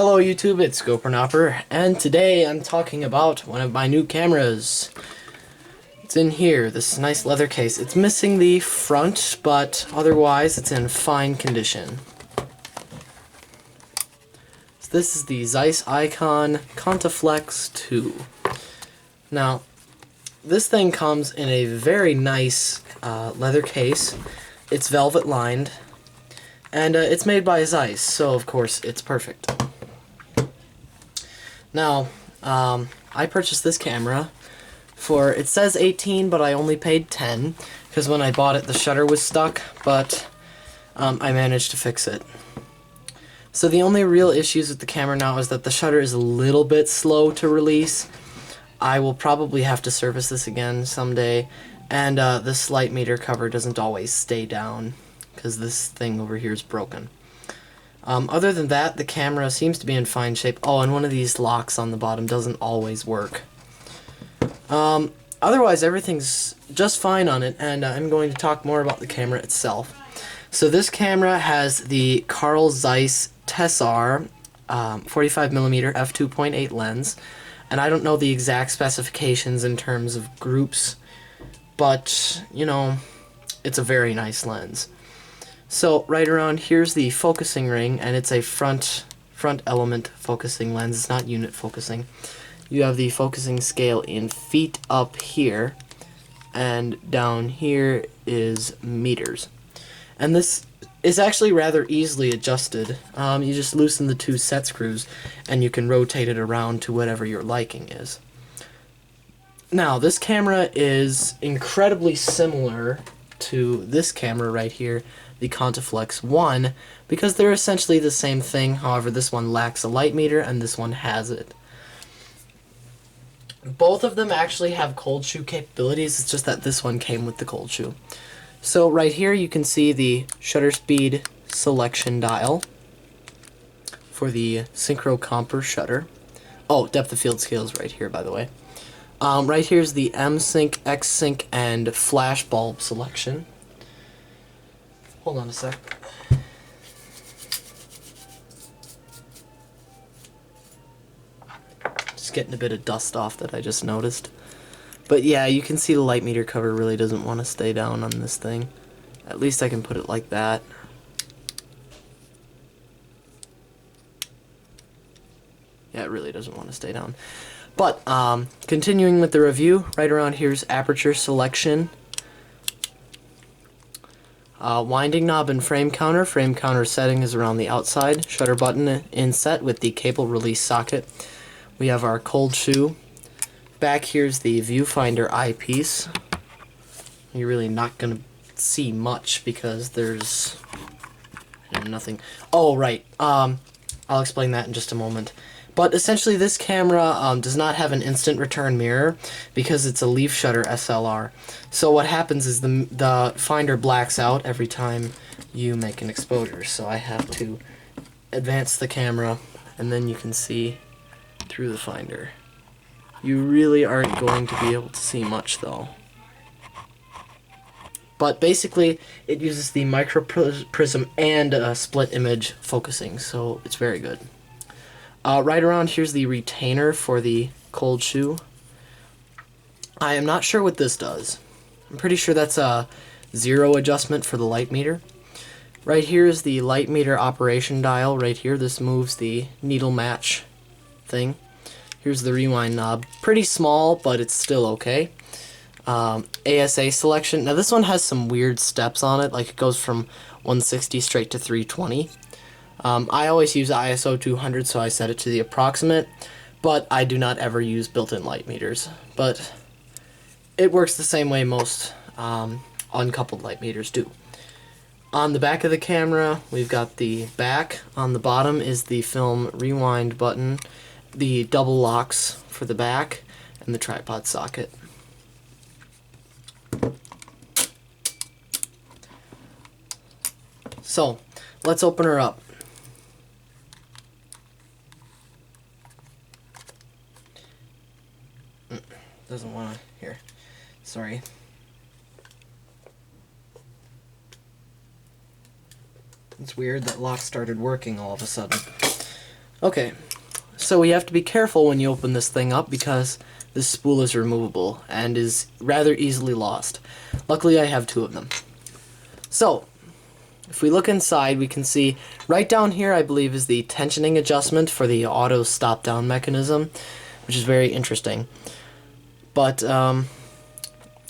Hello YouTube, it's gopernoper, and today I'm talking about one of my new cameras. It's in here, this nice leather case. It's missing the front, but otherwise it's in fine condition. So this is the Zeiss Ikon Contaflex 2. Now, this thing comes in a very nice leather case. It's velvet lined, and it's made by Zeiss, so of course it's perfect. Now, I purchased this camera for, it says 18, but I only paid 10, because when I bought it the shutter was stuck, but I managed to fix it. So the only real issues with the camera now is that the shutter is a little bit slow to release. I will probably have to service this again someday, and this light meter cover doesn't always stay down, because this thing over here is broken. Other than that, the camera seems to be in fine shape. Oh, and one of these locks on the bottom doesn't always work. Otherwise, everything's just fine on it, and I'm going to talk more about the camera itself. So this camera has the Carl Zeiss Tessar 45mm f2.8 lens, and I don't know the exact specifications in terms of groups, but, you know, it's a very nice lens. So right around here's the focusing ring, and it's a front element focusing lens. It's not unit focusing. You have the focusing scale in feet up here, and down here is meters. And this is actually rather easily adjusted. You just loosen the two set screws, and you can rotate it around to whatever your liking is. Now, this camera is incredibly similar to this camera right here, the Contaflex 1, because they're essentially the same thing. However, this one lacks a light meter and this one has it. Both of them actually have cold shoe capabilities, it's just that this one came with the cold shoe. So right here you can see the shutter speed selection dial for the synchro comper shutter. Oh, depth of field scale is right here, by the way. Right here's the M-Sync, X-Sync, and flash bulb selection. Hold on a sec. Just getting a bit of dust off that I just noticed. But yeah, you can see the light meter cover really doesn't want to stay down on this thing. At least I can put it like that. Yeah, it really doesn't want to stay down. But, continuing with the review, right around here's aperture selection. Winding knob and frame counter. Frame counter setting is around the outside. Shutter button inset with the cable release socket. We have our cold shoe. Back here's the viewfinder eyepiece. You're really not going to see much because there's nothing. Oh, right. I'll explain that in just a moment. But essentially this camera does not have an instant return mirror because it's a leaf shutter SLR. So what happens is the finder blacks out every time you make an exposure. So I have to advance the camera and then you can see through the finder. You really aren't going to be able to see much though. But basically it uses the micro prism and split image focusing, so it's very good. Right around here's the retainer for the cold shoe. I am not sure what this does. I'm pretty sure that's a zero adjustment for the light meter. Right here is the light meter operation dial. Right here, this moves the needle match thing. Here's the rewind knob. Pretty small, but it's still okay. ASA selection. Now this one has some weird steps on it, like it goes from 160 straight to 320. I always use ISO 200, so I set it to the approximate, but I do not ever use built-in light meters. But it works the same way most uncoupled light meters do. On the back of the camera, we've got the back. On the bottom is the film rewind button, the double locks for the back, and the tripod socket. So, let's open her up. Doesn't want to, here, sorry. It's weird that lock started working all of a sudden. Okay, so we have to be careful when you open this thing up because this spool is removable and is rather easily lost. Luckily I have 2 of them. So, if we look inside, we can see right down here, I believe, is the tensioning adjustment for the auto stop down mechanism, which is very interesting. But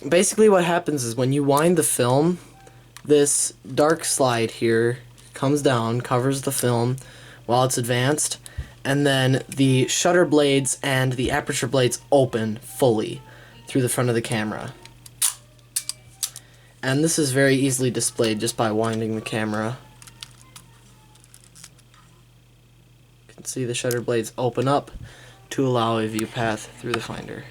basically what happens is when you wind the film, this dark slide here comes down, covers the film while it's advanced, and then the shutter blades and the aperture blades open fully through the front of the camera. And this is very easily displayed just by winding the camera. You can see the shutter blades open up to allow a view path through the finder.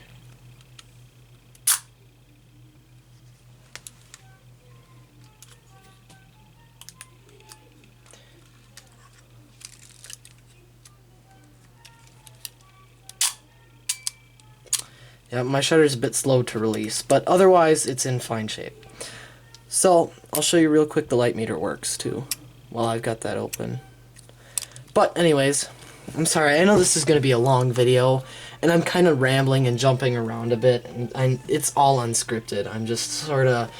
Yeah, my shutter is a bit slow to release, but otherwise it's in fine shape. So, I'll show you real quick the light meter works too, while I've got that open. But anyways, I'm sorry, I know this is going to be a long video, and I'm kind of rambling and jumping around a bit, and it's all unscripted. I'm just sort of,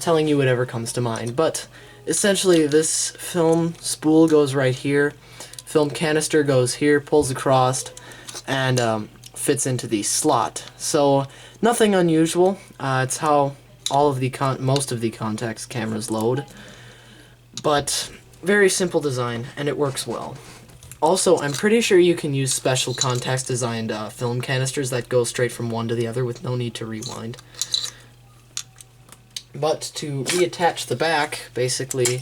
telling you whatever comes to mind. But essentially, this film spool goes right here, film canister goes here, pulls across, and fits into the slot. So nothing unusual. It's how all of the most of the Contax cameras load, but very simple design, and it works well. Also, I'm pretty sure you can use special Contax designed film canisters that go straight from one to the other with no need to rewind. But to reattach the back, basically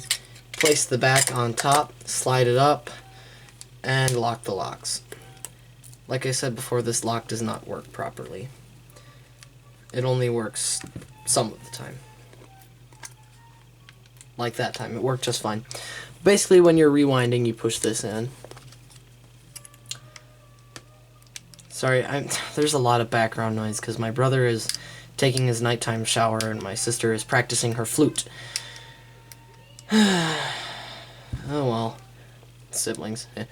place the back on top, slide it up, and lock the locks. Like I said before, this lock does not work properly. It only works some of the time. Like that time, it worked just fine. Basically, when you're rewinding, you push this in. Sorry, there's a lot of background noise because my brother is taking his nighttime shower and my sister is practicing her flute. Oh well. Siblings. Yeah.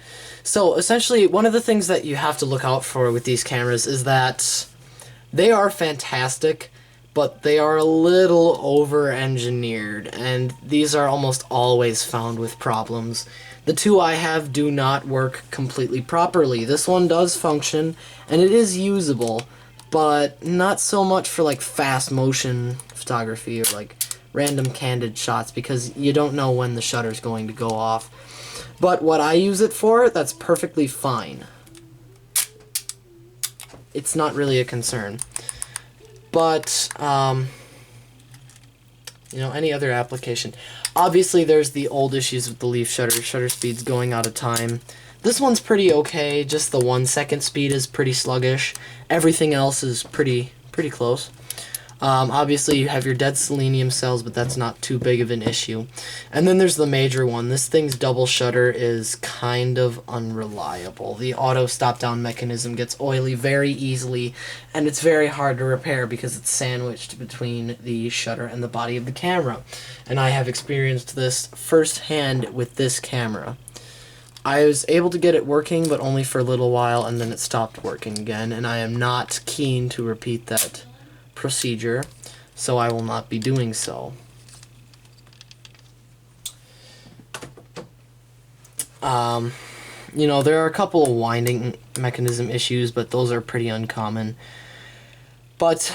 So essentially, one of the things that you have to look out for with these cameras is that they are fantastic, but they are a little over-engineered, and these are almost always found with problems. The 2 I have do not work completely properly. This one does function, and it is usable, but not so much for like fast motion photography or like random candid shots, because you don't know when the shutter's going to go off. But what I use it for, that's perfectly fine. It's not really a concern. But, any other application. Obviously, there's the old issues with the leaf shutter speeds going out of time. This one's pretty okay, just the 1 second speed is pretty sluggish. Everything else is pretty close. Obviously, you have your dead selenium cells, but that's not too big of an issue. And then there's the major one. This thing's double shutter is kind of unreliable. The auto stop-down mechanism gets oily very easily, and it's very hard to repair because it's sandwiched between the shutter and the body of the camera. And I have experienced this firsthand with this camera. I was able to get it working, but only for a little while, and then it stopped working again, and I am not keen to repeat that procedure, so I will not be doing so. There are a couple of winding mechanism issues, but those are pretty uncommon. But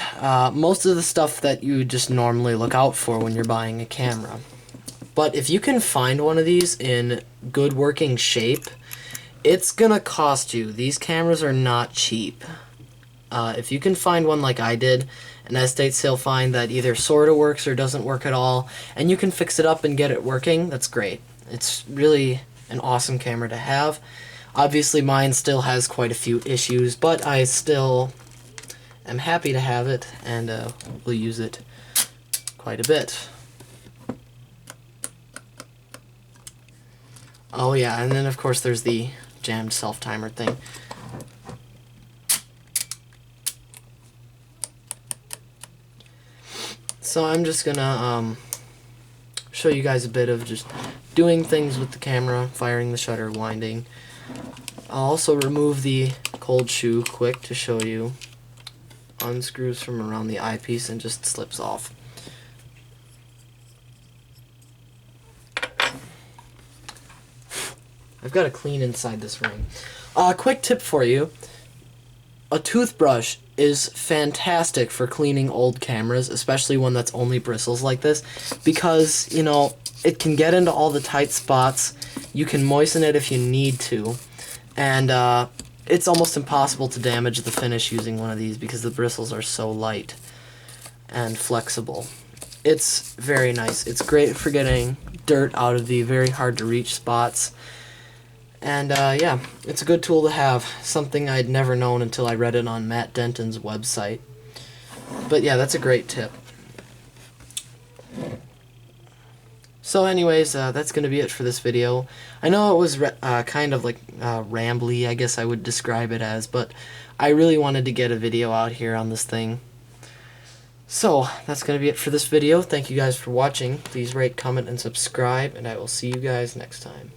most of the stuff that you just normally look out for when you're buying a camera. But if you can find one of these in good working shape, it's gonna cost you. These cameras are not cheap. If you can find one like I did, an estate sale find that either sort of works or doesn't work at all, and you can fix it up and get it working, that's great. It's really an awesome camera to have. Obviously mine still has quite a few issues, but I still am happy to have it, and will use it quite a bit. Oh yeah, and then of course there's the jammed self-timer thing. So I'm just gonna show you guys a bit of just doing things with the camera, firing the shutter, winding. I'll also remove the cold shoe quick to show you. Unscrews from around the eyepiece and just slips off. I've got to clean inside this ring. Quick tip for you. A toothbrush is fantastic for cleaning old cameras, especially one that's only bristles like this, because, you know, it can get into all the tight spots. You can moisten it if you need to, and it's almost impossible to damage the finish using one of these because the bristles are so light and flexible. It's very nice. It's great for getting dirt out of the very hard to reach spots. And yeah, it's a good tool to have, something I'd never known until I read it on Matt Denton's website. But yeah, that's a great tip. So anyways, that's going to be it for this video. I know it was kind of like rambly, I guess I would describe it as, but I really wanted to get a video out here on this thing. So, that's going to be it for this video. Thank you guys for watching. Please rate, comment, and subscribe, and I will see you guys next time.